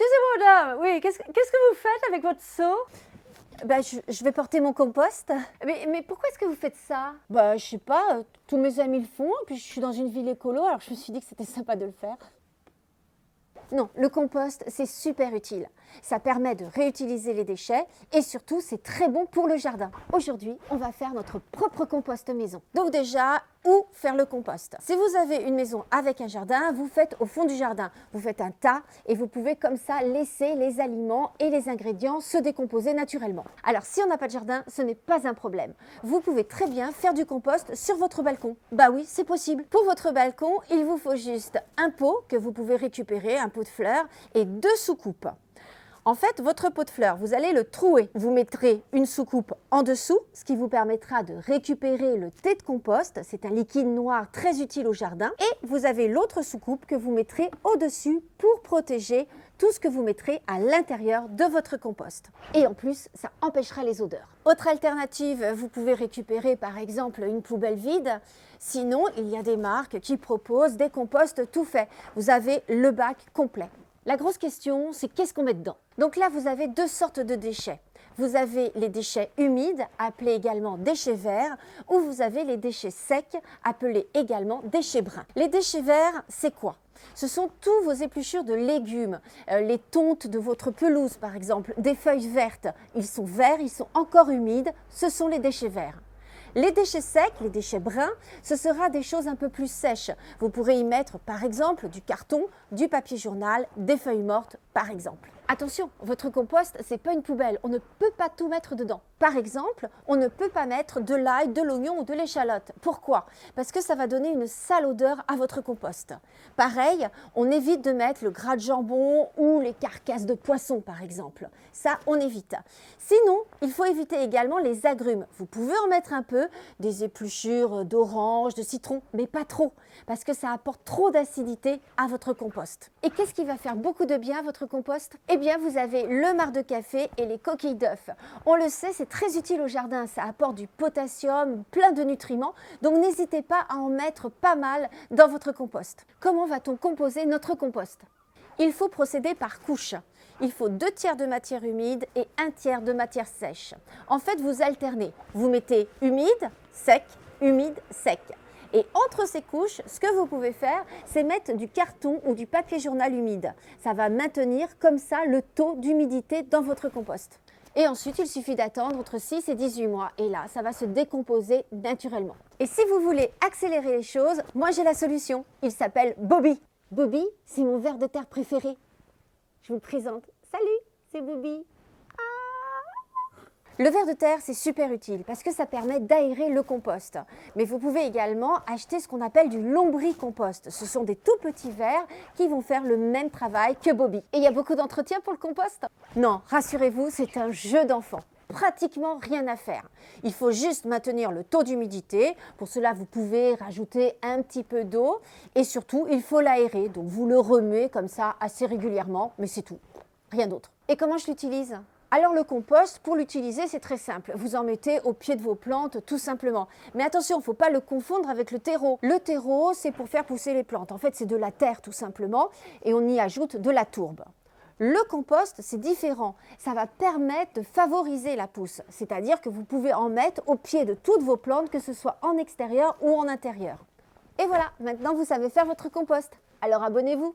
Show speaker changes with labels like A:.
A: Excusez-moi, madame. Oui, qu'est-ce que vous faites avec votre seau?
B: Bah, je vais porter mon compost.
A: Mais pourquoi est-ce que vous faites ça?
B: Bah, je sais pas, tous mes amis le font, puis je suis dans une ville écolo, alors je me suis dit que c'était sympa de le faire.
A: Non, le compost, c'est super utile. Ça permet de réutiliser les déchets et surtout, c'est très bon pour le jardin. Aujourd'hui, on va faire notre propre compost maison. Donc déjà, où faire le compost? Si vous avez une maison avec un jardin, vous faites au fond du jardin. Vous faites un tas et vous pouvez comme ça laisser les aliments et les ingrédients se décomposer naturellement. Alors, si on n'a pas de jardin, ce n'est pas un problème. Vous pouvez très bien faire du compost sur votre balcon. Bah oui, c'est possible. Pour votre balcon, il vous faut juste un pot que vous pouvez récupérer, un pot de fleurs et 2 soucoupes. En fait, votre pot de fleurs, vous allez le trouer. Vous mettrez une soucoupe en dessous, ce qui vous permettra de récupérer le thé de compost. C'est un liquide noir très utile au jardin. Et vous avez l'autre soucoupe que vous mettrez au-dessus pour protéger tout ce que vous mettrez à l'intérieur de votre compost. Et en plus, ça empêchera les odeurs. Autre alternative, vous pouvez récupérer par exemple une poubelle vide. Sinon, il y a des marques qui proposent des composts tout faits. Vous avez le bac complet. La grosse question, c'est qu'est-ce qu'on met dedans? Donc là, vous avez 2 sortes de déchets. Vous avez les déchets humides, appelés également déchets verts, ou vous avez les déchets secs, appelés également déchets bruns. Les déchets verts, c'est quoi? Ce sont tous vos épluchures de légumes, les tontes de votre pelouse par exemple, des feuilles vertes. Ils sont verts, ils sont encore humides, ce sont les déchets verts. Les déchets secs, les déchets bruns, ce sera des choses un peu plus sèches. Vous pourrez y mettre par exemple du carton, du papier journal, des feuilles mortes par exemple. Attention, votre compost, c'est pas une poubelle, on ne peut pas tout mettre dedans. Par exemple, on ne peut pas mettre de l'ail, de l'oignon ou de l'échalote. Pourquoi? Parce que ça va donner une sale odeur à votre compost. Pareil, on évite de mettre le gras de jambon ou les carcasses de poisson par exemple. Ça, on évite. Sinon, il faut éviter également les agrumes. Vous pouvez en mettre un peu, des épluchures d'orange, de citron, mais pas trop, parce que ça apporte trop d'acidité à votre compost. Et qu'est-ce qui va faire beaucoup de bien à votre compost? Eh bien, vous avez le marc de café et les coquilles d'œufs. On le sait, c'est très utile au jardin. Ça apporte du potassium, plein de nutriments. Donc, n'hésitez pas à en mettre pas mal dans votre compost. Comment va-t-on composer notre compost? Il faut procéder par couches. Il faut 2 tiers de matière humide et 1 tiers de matière sèche. En fait, vous alternez. Vous mettez humide, sec, humide, sec. Et entre ces couches, ce que vous pouvez faire, c'est mettre du carton ou du papier journal humide. Ça va maintenir comme ça le taux d'humidité dans votre compost. Et ensuite, il suffit d'attendre entre 6 et 18 mois. Et là, ça va se décomposer naturellement. Et si vous voulez accélérer les choses, moi j'ai la solution. Il s'appelle Bobby. Bobby, c'est mon ver de terre préféré. Je vous le présente. Salut, c'est Bobby. Le ver de terre, c'est super utile parce que ça permet d'aérer le compost. Mais vous pouvez également acheter ce qu'on appelle du lombricompost. Ce sont des tout petits vers qui vont faire le même travail que Bobby. Et il y a beaucoup d'entretien pour le compost? Non, rassurez-vous, c'est un jeu d'enfant. Pratiquement rien à faire. Il faut juste maintenir le taux d'humidité. Pour cela, vous pouvez rajouter un petit peu d'eau. Et surtout, il faut l'aérer. Donc, vous le remuez comme ça assez régulièrement, mais c'est tout. Rien d'autre. Et comment je l'utilise? Alors le compost, pour l'utiliser, c'est très simple. Vous en mettez au pied de vos plantes, tout simplement. Mais attention, il ne faut pas le confondre avec le terreau. Le terreau, c'est pour faire pousser les plantes. En fait, c'est de la terre, tout simplement, et on y ajoute de la tourbe. Le compost, c'est différent. Ça va permettre de favoriser la pousse. C'est-à-dire que vous pouvez en mettre au pied de toutes vos plantes, que ce soit en extérieur ou en intérieur. Et voilà, maintenant vous savez faire votre compost. Alors abonnez-vous!